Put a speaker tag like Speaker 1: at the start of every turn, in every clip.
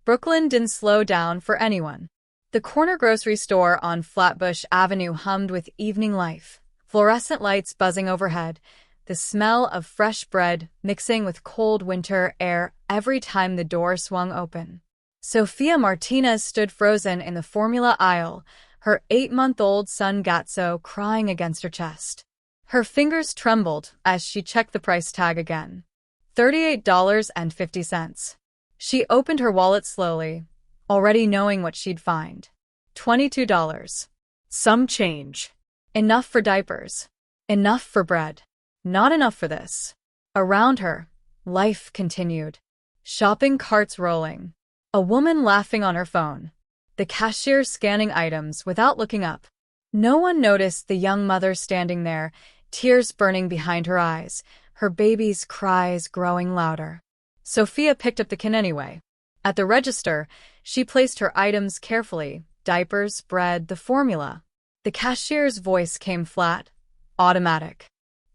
Speaker 1: Brooklyn didn't slow down for anyone. The corner grocery store on Flatbush Avenue hummed with evening life, fluorescent lights buzzing overhead, the smell of fresh bread mixing with cold winter air every time the door swung open. Sofia Martinez stood frozen in the formula aisle, her 8-month-old son Gatso crying against her chest. Her fingers trembled as she checked the price tag again. $38.50. She opened her wallet slowly, already knowing what she'd find. $22. Some change. Enough for diapers. Enough for bread. Not enough for this. Around her, life continued. Shopping carts rolling. A woman laughing on her phone. The cashier scanning items without looking up. No one noticed the young mother standing there, tears burning behind her eyes, her baby's cries growing louder. Sofia picked up the can anyway. At the register, she placed her items carefully, diapers, bread, the formula. The cashier's voice came flat, automatic.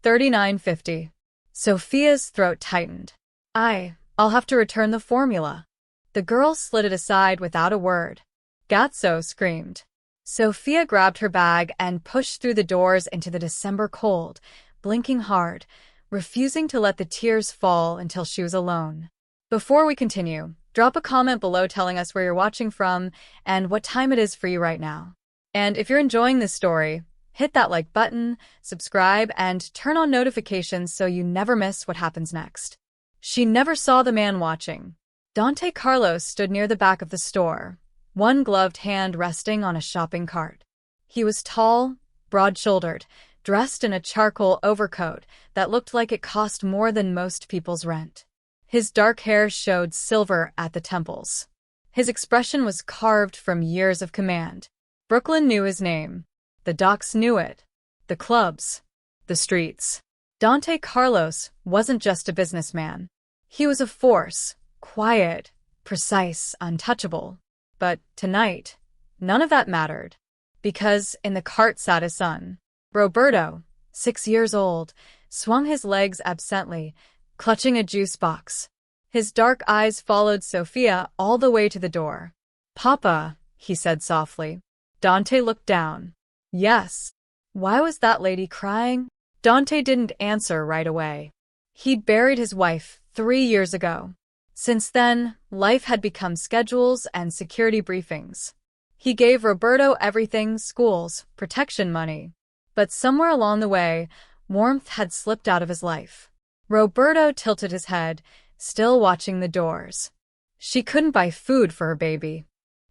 Speaker 1: $39.50. Sofia's throat tightened. I'll have to return the formula. The girl slid it aside without a word. Gatso screamed. Sofia grabbed her bag and pushed through the doors into the December cold, blinking hard, refusing to let the tears fall until she was alone. Before we continue, drop a comment below telling us where you're watching from and what time it is for you right now. And if you're enjoying this story, hit that like button, subscribe, and turn on notifications so you never miss what happens next. She never saw the man watching. Dante Carlos stood near the back of the store, one gloved hand resting on a shopping cart. He was tall, broad-shouldered, dressed in a charcoal overcoat that looked like it cost more than most people's rent. His dark hair showed silver at the temples. His expression was carved from years of command. Brooklyn knew his name. The docks knew it. The clubs. The streets. Dante Carlos wasn't just a businessman. He was a force, quiet, precise, untouchable. But tonight, none of that mattered. Because in the cart sat his son. Roberto, 6 years old, swung his legs absently, clutching a juice box. His dark eyes followed Sofia all the way to the door. "Papa," he said softly. Dante looked down. "Yes." Why was that lady crying? Dante didn't answer right away. He'd buried his wife 3 years ago. Since then, life had become schedules and security briefings. He gave Roberto everything: schools, protection money. But somewhere along the way, warmth had slipped out of his life. Roberto tilted his head, still watching the doors. She couldn't buy food for her baby.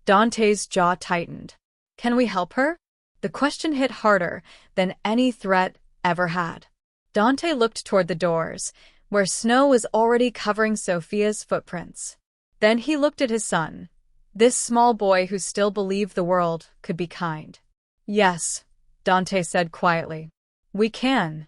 Speaker 1: Dante's jaw tightened. "Can we help her?" The question hit harder than any threat ever had. Dante looked toward the doors, where snow was already covering Sofia's footprints. Then he looked at his son, this small boy who still believed the world could be kind. "Yes," Dante said quietly. "We can."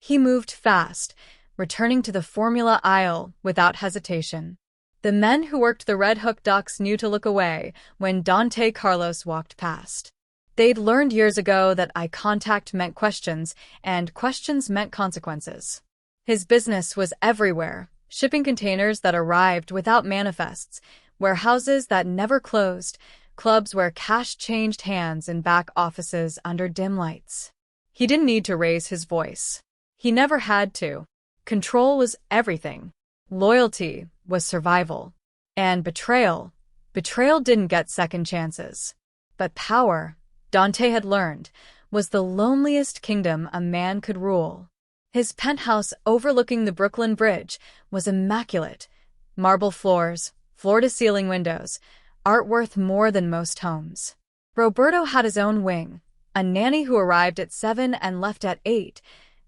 Speaker 1: He moved fast, returning to the formula aisle without hesitation. The men who worked the Red Hook docks knew to look away when Dante Carlos walked past. They'd learned years ago that eye contact meant questions, and questions meant consequences. His business was everywhere: shipping containers that arrived without manifests, warehouses that never closed, clubs where cash changed hands in back offices under dim lights. He didn't need to raise his voice. He never had to. Control was everything. Loyalty was survival. And betrayal didn't get second chances. But power, Dante had learned, was the loneliest kingdom a man could rule. His penthouse overlooking the Brooklyn Bridge was immaculate. Marble floors, floor-to-ceiling windows, art worth more than most homes. Roberto had his own wing, a nanny who arrived at 7 and left at 8,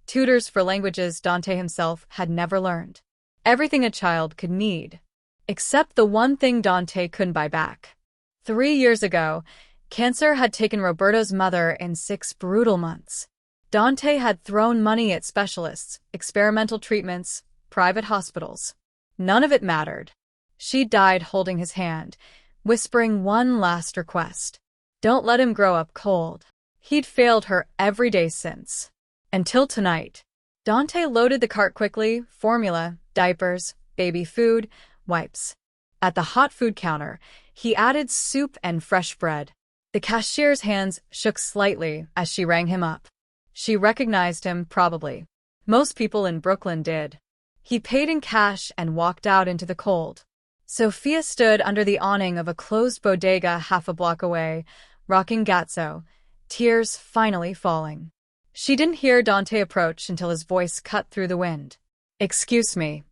Speaker 1: tutors for languages Dante himself had never learned. Everything a child could need. Except the one thing Dante couldn't buy back. 3 years ago, cancer had taken Roberto's mother in 6 brutal months. Dante had thrown money at specialists, experimental treatments, private hospitals. None of it mattered. She died holding his hand, whispering one last request. Don't let him grow up cold. He'd failed her every day since. Until tonight. Dante loaded the cart quickly: formula, diapers, baby food, wipes. At the hot food counter, he added soup and fresh bread. The cashier's hands shook slightly as she rang him up. She recognized him, probably. Most people in Brooklyn did. He paid in cash and walked out into the cold. Sofia stood under the awning of a closed bodega half a block away, rocking Gatso, tears finally falling. She didn't hear Dante approach until his voice cut through the wind. "Excuse me."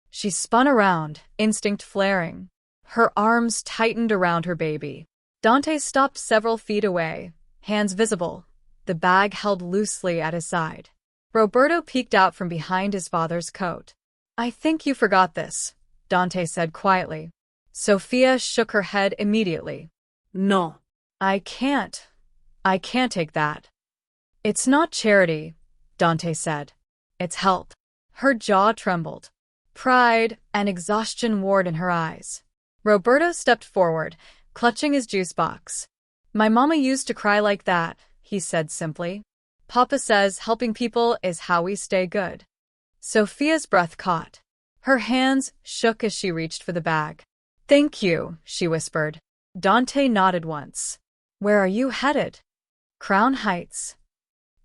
Speaker 1: She spun around, instinct flaring. Her arms tightened around her baby. Dante stopped several feet away, hands visible, the bag held loosely at his side. Roberto peeked out from behind his father's coat. "I think you forgot this," Dante said quietly. Sofia shook her head immediately.
Speaker 2: No.
Speaker 1: I can't take that." "It's not charity," Dante said. "It's help." Her jaw trembled. Pride and exhaustion warred in her eyes. Roberto stepped forward, clutching his juice box. "My mama used to cry like that," he said simply. "Papa says helping people is how we stay good." Sofia's breath caught. Her hands shook as she reached for the bag. "Thank you," she whispered. Dante nodded once. "Where are you headed?" "Crown Heights."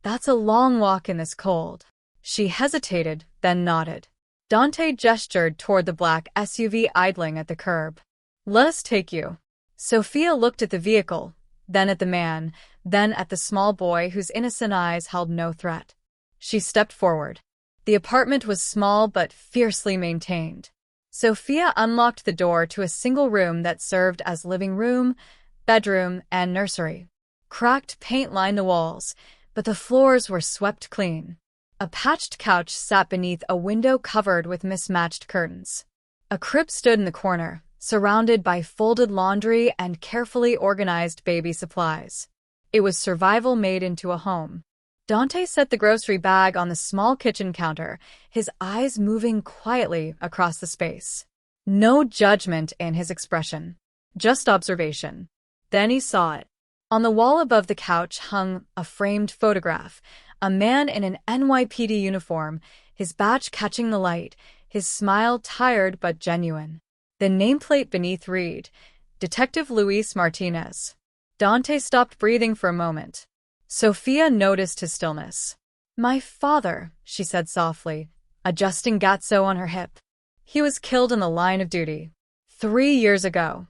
Speaker 1: "That's a long walk in this cold." She hesitated, then nodded. Dante gestured toward the black SUV idling at the curb. "Let us take you." Sofia looked at the vehicle, then at the man, then at the small boy whose innocent eyes held no threat. She stepped forward. The apartment was small but fiercely maintained. Sofia unlocked the door to a single room that served as living room, bedroom, and nursery. Cracked paint lined the walls, but the floors were swept clean. A patched couch sat beneath a window covered with mismatched curtains. A crib stood in the corner, surrounded by folded laundry and carefully organized baby supplies. It was survival made into a home. Dante set the grocery bag on the small kitchen counter, his eyes moving quietly across the space. No judgment in his expression, just observation. Then he saw it. On the wall above the couch hung a framed photograph, a man in an NYPD uniform, his badge catching the light, his smile tired but genuine. The nameplate beneath read, Detective Luis Martinez. Dante stopped breathing for a moment. Sofia noticed his stillness. "My father," she said softly, adjusting Gatso on her hip. "He was killed in the line of duty. 3 years ago."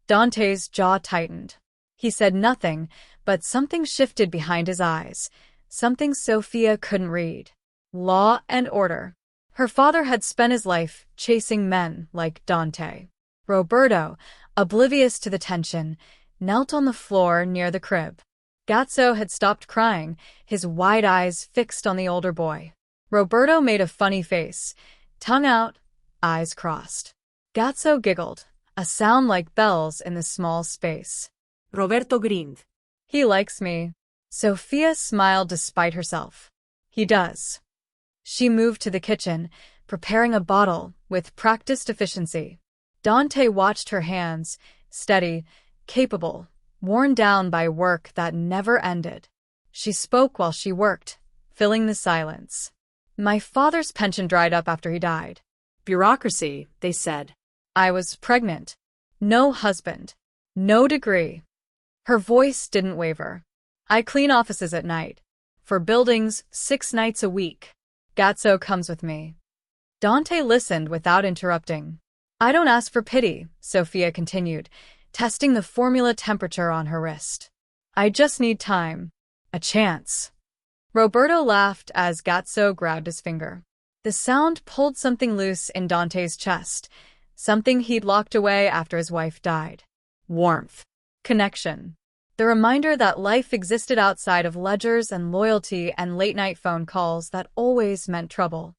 Speaker 1: Dante's jaw tightened. He said nothing, but something shifted behind his eyes, something Sofia couldn't read. Law and order. Her father had spent his life chasing men like Dante. Roberto, oblivious to the tension, knelt on the floor near the crib. Gatso had stopped crying, his wide eyes fixed on the older boy. Roberto made a funny face, tongue out, eyes crossed. Gatso giggled, a sound like bells in the small space.
Speaker 2: Roberto grinned.
Speaker 1: "He likes me." Sofia smiled despite herself. "He does." She moved to the kitchen, preparing a bottle with practiced efficiency. Dante watched her hands, steady, capable, worn down by work that never ended. She spoke while she worked, filling the silence. "My father's pension dried up after he died."
Speaker 2: Bureaucracy, they said.
Speaker 1: "I was pregnant. No husband. No degree." Her voice didn't waver. "I clean offices at night. For buildings, 6 nights a week. Gatso comes with me." Dante listened without interrupting. "I don't ask for pity," Sofia continued, testing the formula temperature on her wrist. "I just need time. A chance." Roberto laughed as Gatso grabbed his finger. The sound pulled something loose in Dante's chest, something he'd locked away after his wife died. Warmth. Connection. The reminder that life existed outside of ledgers and loyalty and late-night phone calls that always meant trouble.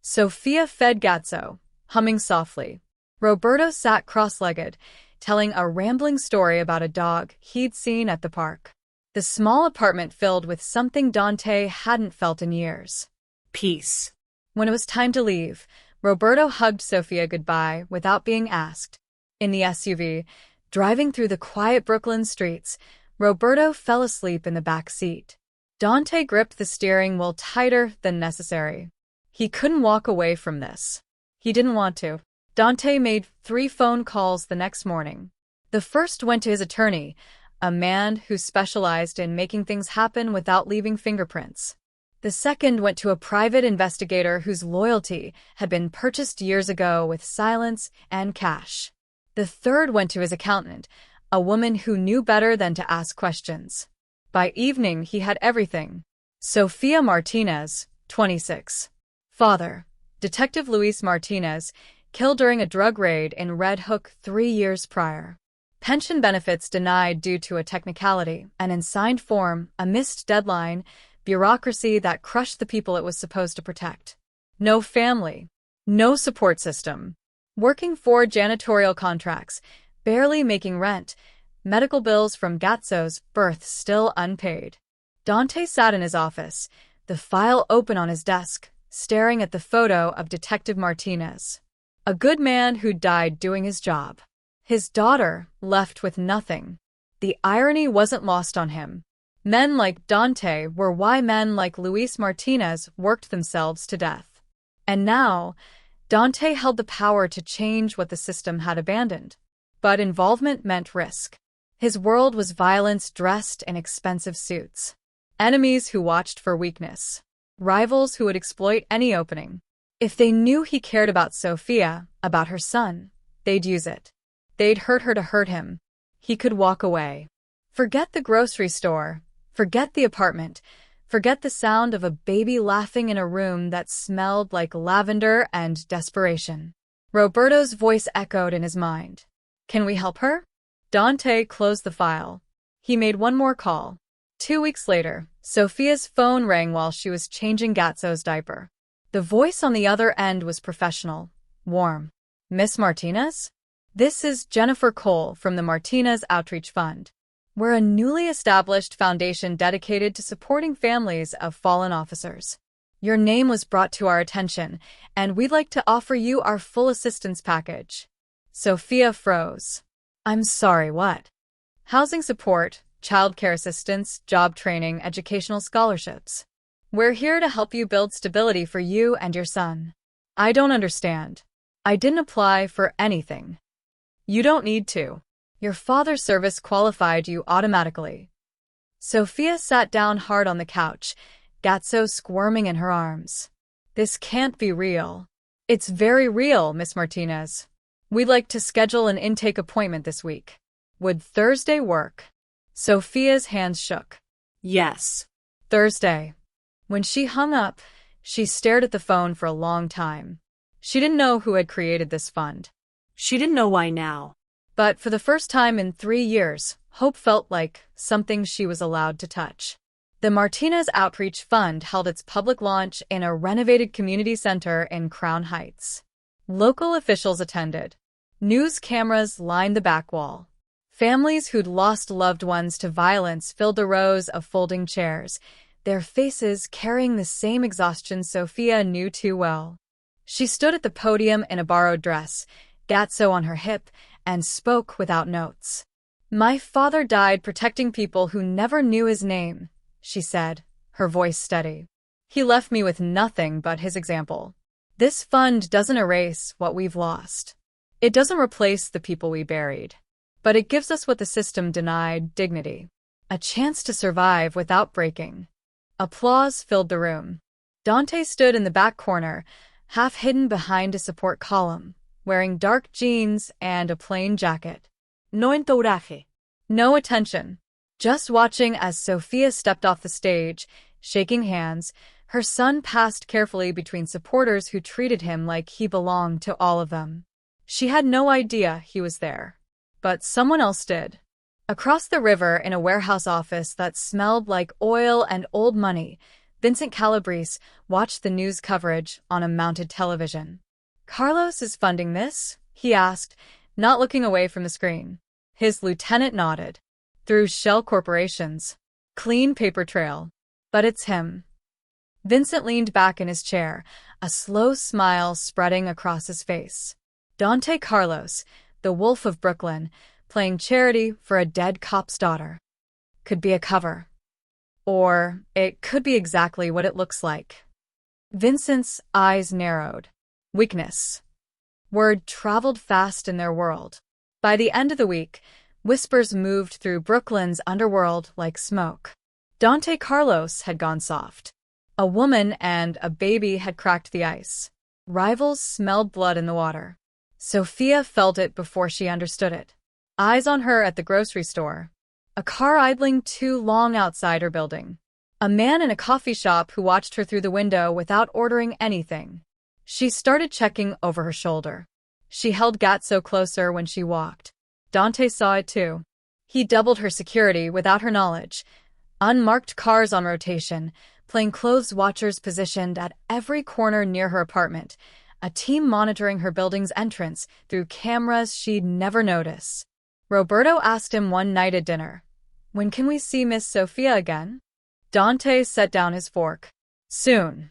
Speaker 1: Sofia fed Gatso, humming softly. Roberto sat cross-legged, telling a rambling story about a dog he'd seen at the park. The small apartment filled with something Dante hadn't felt in years.
Speaker 2: Peace.
Speaker 1: When it was time to leave, Roberto hugged Sofia goodbye without being asked. In the SUV, driving through the quiet Brooklyn streets, Roberto fell asleep in the back seat. Dante gripped the steering wheel tighter than necessary. He couldn't walk away from this. He didn't want to. Dante made 3 phone calls the next morning. The first went to his attorney, a man who specialized in making things happen without leaving fingerprints. The second went to a private investigator whose loyalty had been purchased years ago with silence and cash. The third went to his accountant, a woman who knew better than to ask questions. By evening, he had everything. Sofia Martinez, 26. Father, Detective Luis Martinez, killed during a drug raid in Red Hook 3 years prior. Pension benefits denied due to a technicality, an unsigned form, a missed deadline, bureaucracy that crushed the people it was supposed to protect. No family. No support system. Working 4 janitorial contracts, barely making rent, medical bills from Gatso's birth still unpaid. Dante sat in his office, the file open on his desk, staring at the photo of Detective Martinez. A good man who died doing his job. His daughter left with nothing. The irony wasn't lost on him. Men like Dante were why men like Luis Martinez worked themselves to death. And now, Dante held the power to change what the system had abandoned. But involvement meant risk. His world was violence dressed in expensive suits. Enemies who watched for weakness. Rivals who would exploit any opening. If they knew he cared about Sofia, about her son, they'd use it. They'd hurt her to hurt him. He could walk away. Forget the grocery store. Forget the apartment. Forget the sound of a baby laughing in a room that smelled like lavender and desperation. Roberto's voice echoed in his mind. Can we help her? Dante closed the file. He made one more call. 2 weeks later, Sofia's phone rang while she was changing Gatso's diaper. The voice on the other end was professional, warm. Miss Martinez? This is Jennifer Cole from the Martinez Outreach Fund. We're a newly established foundation dedicated to supporting families of fallen officers. Your name was brought to our attention, and we'd like to offer you our full assistance package. Sofia froze. I'm sorry, what? Housing support, childcare assistance, job training, educational scholarships. We're here to help you build stability for you and your son. I don't understand. I didn't apply for anything. You don't need to. Your father's service qualified you automatically. Sofia sat down hard on the couch, Gatso squirming in her arms. This can't be real. It's very real, Miss Martinez. We'd like to schedule an intake appointment this week. Would Thursday work? Sofia's hands shook.
Speaker 2: Yes.
Speaker 1: Thursday. When she hung up, she stared at the phone for a long time. She didn't know who had created this fund.
Speaker 2: She didn't know why now.
Speaker 1: But for the first time in 3 years, hope felt like something she was allowed to touch. The Martinez Outreach Fund held its public launch in a renovated community center in Crown Heights. Local officials attended. News cameras lined the back wall. Families who'd lost loved ones to violence filled the rows of folding chairs, their faces carrying the same exhaustion Sofia knew too well. She stood at the podium in a borrowed dress, Gatso on her hip, and spoke without notes. My father died protecting people who never knew his name, she said, her voice steady. He left me with nothing but his example. This fund doesn't erase what we've lost. It doesn't replace the people we buried. But it gives us what the system denied, dignity. A chance to survive without breaking. Applause filled the room. Dante stood in the back corner, half hidden behind a support column, wearing dark jeans and a plain jacket.
Speaker 2: No entouraje.
Speaker 1: No attention. Just watching as Sofia stepped off the stage, shaking hands, her son passed carefully between supporters who treated him like he belonged to all of them. She had no idea he was there. But someone else did. Across the river in a warehouse office that smelled like oil and old money, Vincent Calabrese watched the news coverage on a mounted television. Carlos is funding this? He asked, not looking away from the screen. His lieutenant nodded. Through shell corporations. Clean paper trail. But it's him. Vincent leaned back in his chair, a slow smile spreading across his face. Dante Carlos, the Wolf of Brooklyn, playing charity for a dead cop's daughter. Could be a cover. Or it could be exactly what it looks like. Vincent's eyes narrowed. Weakness. Word traveled fast in their world. By the end of the week, whispers moved through Brooklyn's underworld like smoke. Dante Carlos had gone soft. A woman and a baby had cracked the ice. Rivals smelled blood in the water. Sofia felt it before she understood it. Eyes on her at the grocery store. A car idling too long outside her building. A man in a coffee shop who watched her through the window without ordering anything. She started checking over her shoulder. She held Gatso closer when she walked. Dante saw it too. He doubled her security without her knowledge. Unmarked cars on rotation, plainclothes watchers positioned at every corner near her apartment, a team monitoring her building's entrance through cameras she'd never notice. Roberto asked him one night at dinner, "When can we see Miss Sofia again?" Dante set down his fork. "Soon."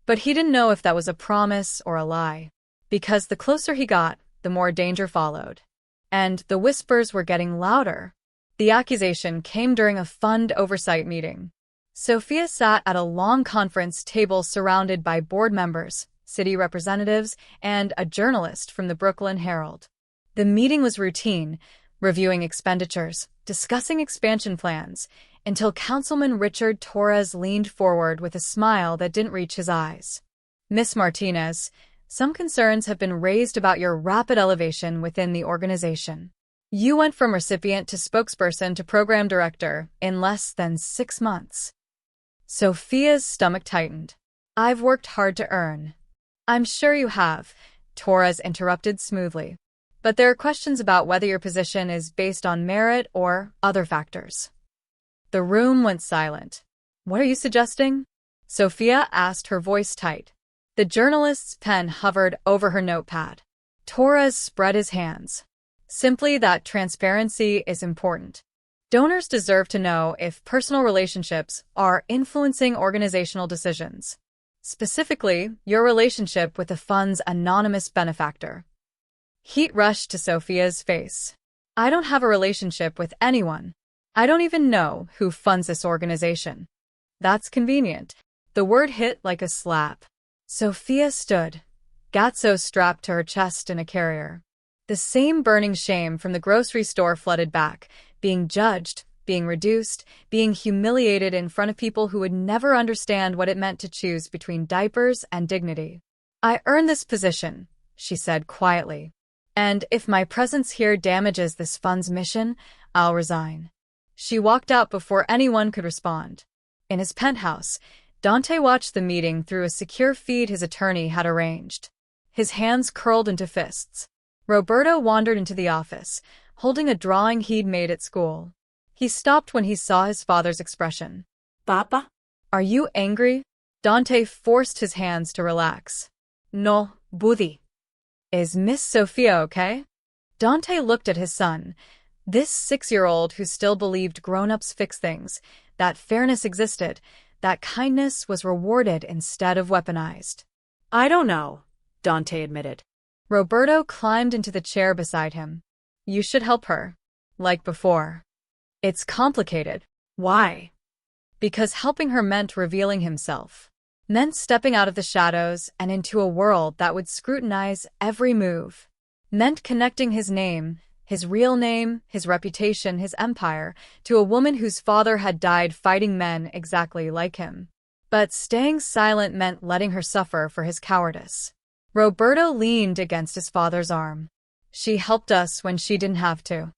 Speaker 1: But he didn't know if that was a promise or a lie, because the closer he got, the more danger followed. And the whispers were getting louder. The accusation came during a fund oversight meeting. Sofia sat at a long conference table surrounded by board members, city representatives, and a journalist from the Brooklyn Herald. The meeting was routine, reviewing expenditures, discussing expansion plans, until Councilman Richard Torres leaned forward with a smile that didn't reach his eyes. "Miss Martinez, some concerns have been raised about your rapid elevation within the organization. You went from recipient to spokesperson to program director in less than 6 months." Sofia's stomach tightened. "I've worked hard to earn." "I'm sure you have," Torres interrupted smoothly. "But there are questions about whether your position is based on merit or other factors." The room went silent. "What are you suggesting?" Sofia asked, her voice tight. The journalist's pen hovered over her notepad. Torres spread his hands. "Simply that transparency is important. Donors deserve to know if personal relationships are influencing organizational decisions. Specifically, your relationship with the fund's anonymous benefactor." Heat rushed to Sofia's face. "I don't have a relationship with anyone. I don't even know who funds this organization." "That's convenient." The word hit like a slap. Sofia stood, Gatso strapped to her chest in a carrier. The same burning shame from the grocery store flooded back, being judged, being reduced, being humiliated in front of people who would never understand what it meant to choose between diapers and dignity. "I earned this position," she said quietly. "And if my presence here damages this fund's mission, I'll resign." She walked out before anyone could respond. In his penthouse, Dante watched the meeting through a secure feed his attorney had arranged. His hands curled into fists. Roberto wandered into the office, holding a drawing he'd made at school. He stopped when he saw his father's expression.
Speaker 2: "Papa?"
Speaker 1: "Are you angry?" Dante forced his hands to relax. "No, Buddy." "Is Miss Sofia okay?" Dante looked at his son. This 6-year-old who still believed grown-ups fix things, that fairness existed, that kindness was rewarded instead of weaponized.
Speaker 2: "I don't know," Dante admitted.
Speaker 1: Roberto climbed into the chair beside him. "You should help her. Like before." "It's complicated."
Speaker 2: "Why?"
Speaker 1: "Because helping her meant revealing himself. Meant stepping out of the shadows and into a world that would scrutinize every move. Meant connecting his name, his real name, his reputation, his empire, to a woman whose father had died fighting men exactly like him. But staying silent meant letting her suffer for his cowardice." Roberto leaned against his father's arm. "She helped us when she didn't have to."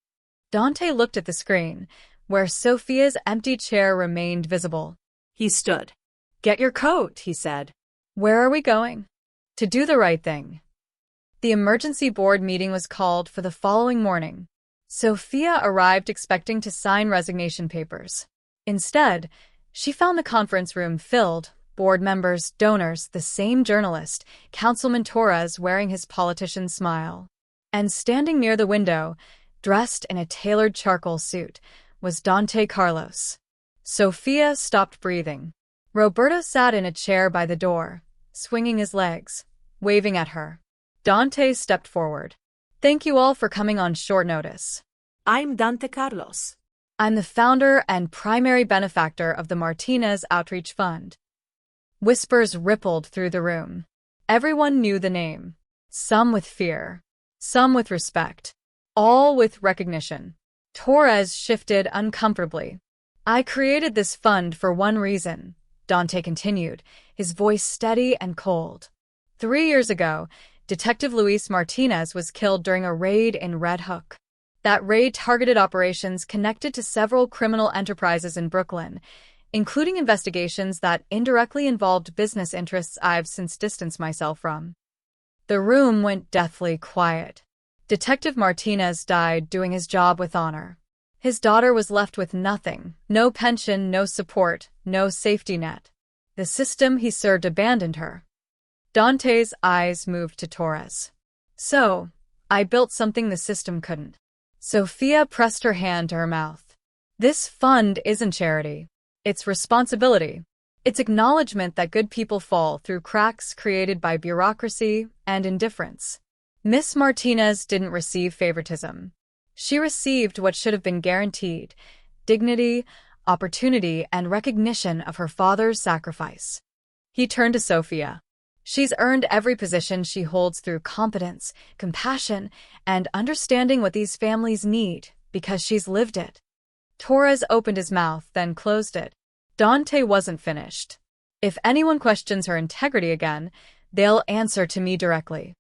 Speaker 1: Dante looked at the screen, where Sofia's empty chair remained visible.
Speaker 2: He stood.
Speaker 1: "Get your coat," he said. "Where are we going?" "To do the right thing." The emergency board meeting was called for the following morning. Sofia arrived expecting to sign resignation papers. Instead, she found the conference room filled, board members, donors, the same journalist, Councilman Torres wearing his politician smile. And standing near the window, dressed in a tailored charcoal suit, was Dante Carlos. Sofia stopped breathing. Roberto sat in a chair by the door, swinging his legs, waving at her. Dante stepped forward. "Thank you all for coming on short notice.
Speaker 2: "I'm Dante Carlos."
Speaker 1: I'm the founder and primary benefactor of the Martinez Outreach Fund." Whispers rippled through the room. Everyone knew the name. Some with fear. Some with respect. All with recognition. Torres shifted uncomfortably. I created this fund for one reason, Dante continued, his voice steady and cold. 3 years ago, Detective Luis Martinez was killed during a raid in Red Hook. That raid targeted operations connected to several criminal enterprises in Brooklyn, including investigations that indirectly involved business interests I've since distanced myself from. The room went deathly quiet. Detective Martinez died doing his job with honor. His daughter was left with nothing, no pension, no support, no safety net. The system he served abandoned her. Dante's eyes moved to Torres. So, I built something the system couldn't. Sofia pressed her hand to her mouth. This fund isn't charity. It's responsibility. It's acknowledgement that good people fall through cracks created by bureaucracy and indifference. Miss Martinez didn't receive favoritism. She received what should have been guaranteed: dignity, opportunity, and recognition of her father's sacrifice. He turned to Sofia. She's earned every position she holds through competence, compassion, and understanding what these families need because she's lived it. Torres opened his mouth, then closed it. Dante wasn't finished. If anyone questions her integrity again, they'll answer to me directly.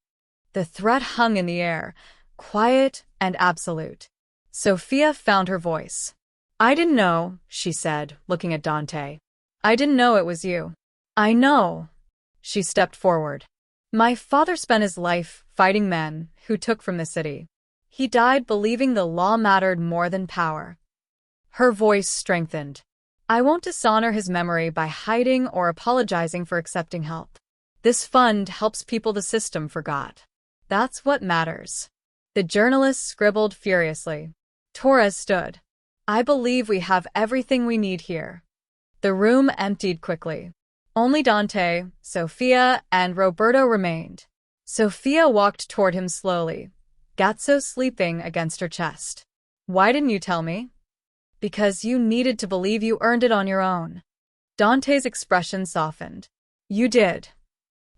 Speaker 1: The threat hung in the air, quiet and absolute. Sofia found her voice. I didn't know, she said, looking at Dante. I didn't know it was you. I know. She stepped forward. My father spent his life fighting men who took from the city. He died believing the law mattered more than power. Her voice strengthened. I won't dishonor his memory by hiding or apologizing for accepting help. This fund helps people the system forgot. That's what matters. The journalist scribbled furiously. Torres stood. I believe we have everything we need here. The room emptied quickly. Only Dante, Sofia, and Roberto remained. Sofia walked toward him slowly, Gazzo sleeping against her chest. Why didn't you tell me? Because you needed to believe you earned it on your own. Dante's expression softened. You did.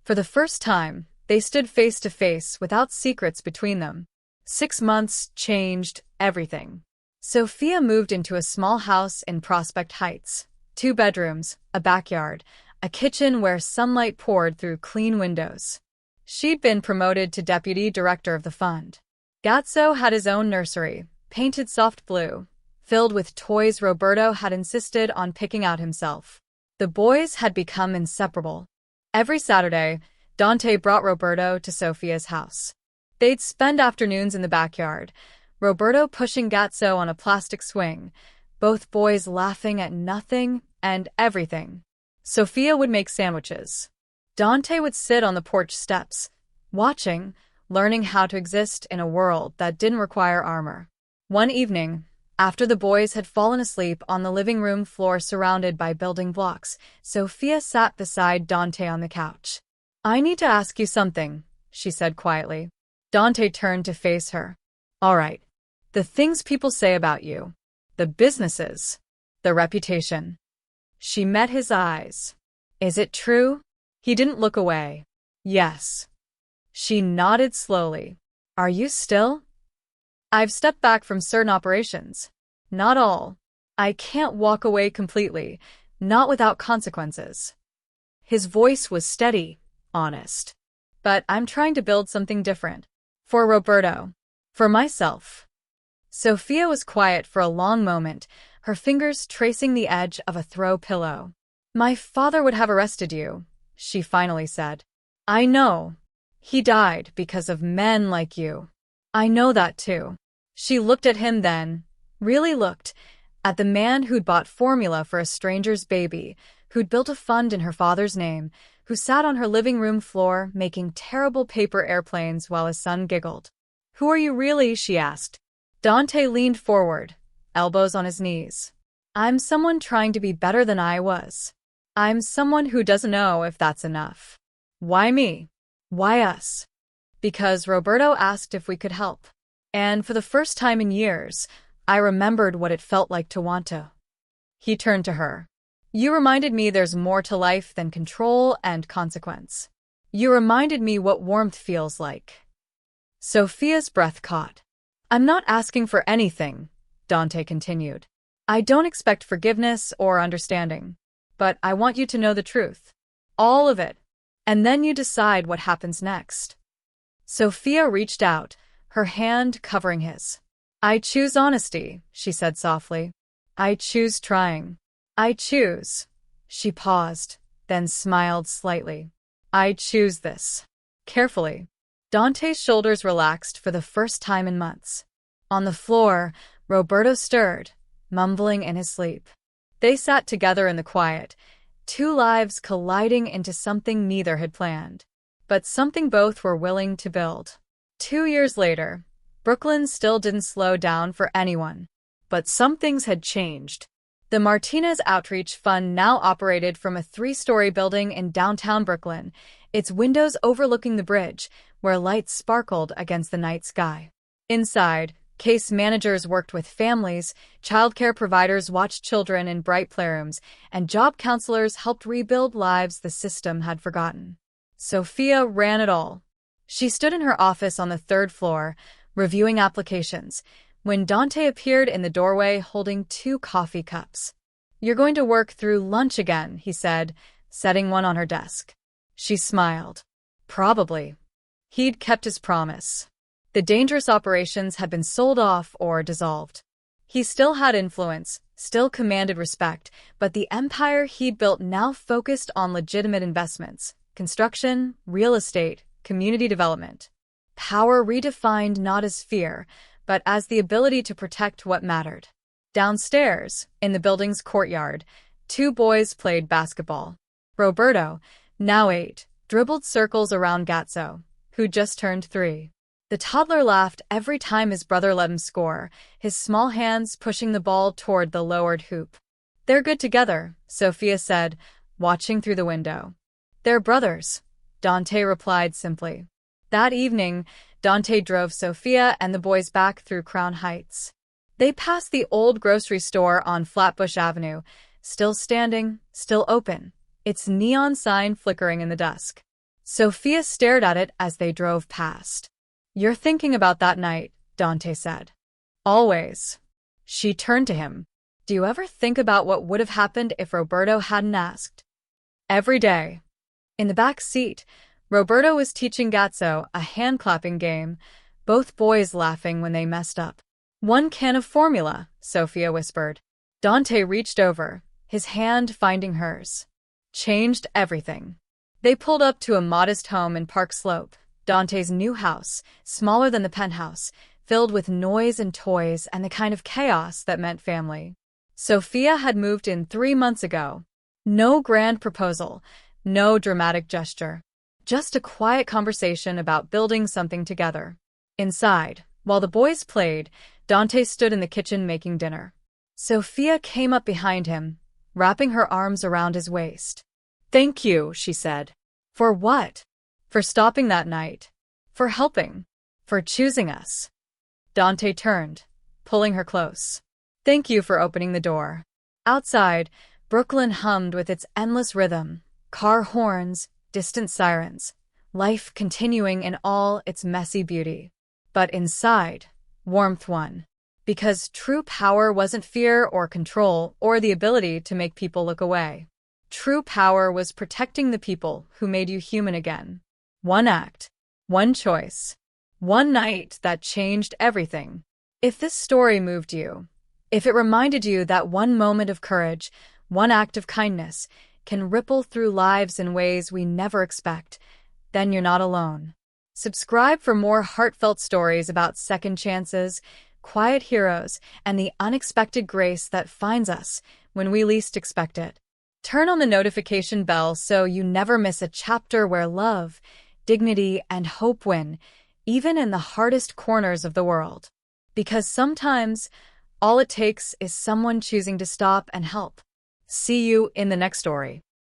Speaker 1: For the first time, they stood face to face without secrets between them. 6 months changed everything. Sofia moved into a small house in Prospect Heights. 2 bedrooms, a backyard, a kitchen where sunlight poured through clean windows. She'd been promoted to deputy director of the fund. Gazzo had his own nursery, painted soft blue, filled with toys Roberto had insisted on picking out himself. The boys had become inseparable. Every Saturday, Dante brought Roberto to Sofia's house. They'd spend afternoons in the backyard, Roberto pushing Gazzo on a plastic swing, both boys laughing at nothing and everything. Sofia would make sandwiches. Dante would sit on the porch steps, watching, learning how to exist in a world that didn't require armor. One evening, after the boys had fallen asleep on the living room floor surrounded by building blocks, Sofia sat beside Dante on the couch. I need to ask you something, she said quietly. Dante turned to face her. All right. The things people say about you. The businesses. The reputation. She met his eyes. Is it true? He didn't look away. Yes. She nodded slowly. Are you still? I've stepped back from certain operations. Not all. I can't walk away completely, not without consequences. His voice was steady, honest. But I'm trying to build something different. For Roberto. For myself. Sofia was quiet for a long moment, her fingers tracing the edge of a throw pillow. My father would have arrested you, she finally said. I know. He died because of men like you. I know that too. She looked at him then, really looked, at the man who'd bought formula for a stranger's baby, who'd built a fund in her father's name, who sat on her living room floor making terrible paper airplanes while his son giggled. Who are you really? She asked. Dante leaned forward, elbows on his knees. I'm someone trying to be better than I was. I'm someone who doesn't know if that's enough. Why me? Why us? Because Roberto asked if we could help. And for the first time in years, I remembered what it felt like to want to. He turned to her. You reminded me there's more to life than control and consequence. You reminded me what warmth feels like. Sofia's breath caught. I'm not asking for anything, Dante continued. I don't expect forgiveness or understanding, but I want you to know the truth. All of it. And then you decide what happens next. Sofia reached out, her hand covering his. I choose honesty, she said softly. I choose trying. I choose. She paused, then smiled slightly. I choose this. Carefully. Dante's shoulders relaxed for the first time in months. On the floor, Roberto stirred, mumbling in his sleep. They sat together in the quiet, two lives colliding into something neither had planned, but something both were willing to build. 2 years later, Brooklyn still didn't slow down for anyone. But some things had changed. The Martinez Outreach Fund now operated from a 3-story building in downtown Brooklyn, its windows overlooking the bridge, where lights sparkled against the night sky. Inside, case managers worked with families, childcare providers watched children in bright playrooms, and job counselors helped rebuild lives the system had forgotten. Sofia ran it all. She stood in her office on the 3rd floor, reviewing applications, when Dante appeared in the doorway holding 2 coffee cups. You're going to work through lunch again, he said, setting one on her desk. She smiled. Probably. He'd kept his promise. The dangerous operations had been sold off or dissolved. He still had influence, still commanded respect, but the empire he'd built now focused on legitimate investments, construction, real estate, community development. Power redefined not as fear, but as the ability to protect what mattered. Downstairs, in the building's courtyard, 2 boys played basketball. Roberto, now 8, dribbled circles around Gatso, who just turned 3. The toddler laughed every time his brother let him score, his small hands pushing the ball toward the lowered hoop. They're good together, Sofia said, watching through the window. They're brothers, Dante replied simply. That evening, Dante drove Sofia and the boys back through Crown Heights. They passed the old grocery store on Flatbush Avenue, still standing, still open, its neon sign flickering in the dusk. Sofia stared at it as they drove past. You're thinking about that night, Dante said. Always. She turned to him. Do you ever think about what would have happened if Roberto hadn't asked? Every day. In the back seat, Roberto was teaching Gatso a hand-clapping game, both boys laughing when they messed up. 1 can of formula, Sofia whispered. Dante reached over, his hand finding hers. Changed everything. They pulled up to a modest home in Park Slope, Dante's new house, smaller than the penthouse, filled with noise and toys and the kind of chaos that meant family. Sofia had moved in 3 months ago. No grand proposal, no dramatic gesture. Just a quiet conversation about building something together. Inside, while the boys played, Dante stood in the kitchen making dinner. Sofia came up behind him, wrapping her arms around his waist. Thank you, she said. For what? For stopping that night. For helping. For choosing us. Dante turned, pulling her close. Thank you for opening the door. Outside, Brooklyn hummed with its endless rhythm, car horns, distant sirens, life continuing in all its messy beauty. But inside, warmth won. Because true power wasn't fear or control or the ability to make people look away. True power was protecting the people who made you human again. One act, one choice, one night that changed everything. If this story moved you, if it reminded you that one moment of courage, one act of kindness, can ripple through lives in ways we never expect, then you're not alone. Subscribe for more heartfelt stories about second chances, quiet heroes, and the unexpected grace that finds us when we least expect it. Turn on the notification bell so you never miss a chapter where love, dignity, and hope win, even in the hardest corners of the world. Because sometimes, all it takes is someone choosing to stop and help. See you in the next story.